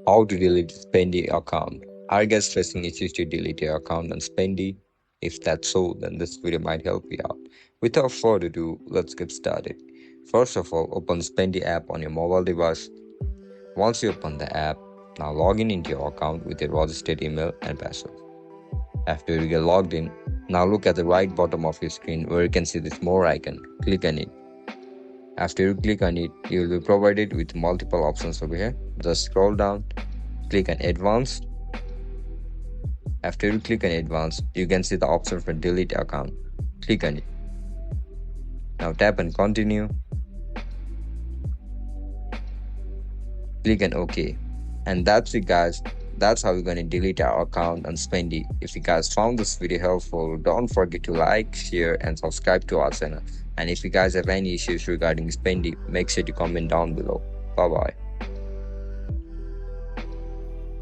How to delete Spendee account. Are you guys facing issues to delete your account on Spendee? If that's so, then this video might help you out. Without further ado, let's get started. First of all, open Spendee app on your mobile device. Once you open the app, now log in into your account with your registered email and password. After you get logged in, now look at the right bottom of your screen where you can see this more icon. Click on it. After you click on it, you will be provided with multiple options over here. Just scroll down, click on Advanced. After you click on Advanced, you can see the option for Delete Account. Click on it. Now tap on Continue. Click on OK. And that's it, guys. That's how you're going to delete our account on Spendee. If you guys found this video helpful, don't forget to like, share, and subscribe to our channel. And if you guys have any issues regarding Spendee, make sure to comment down below. Bye bye.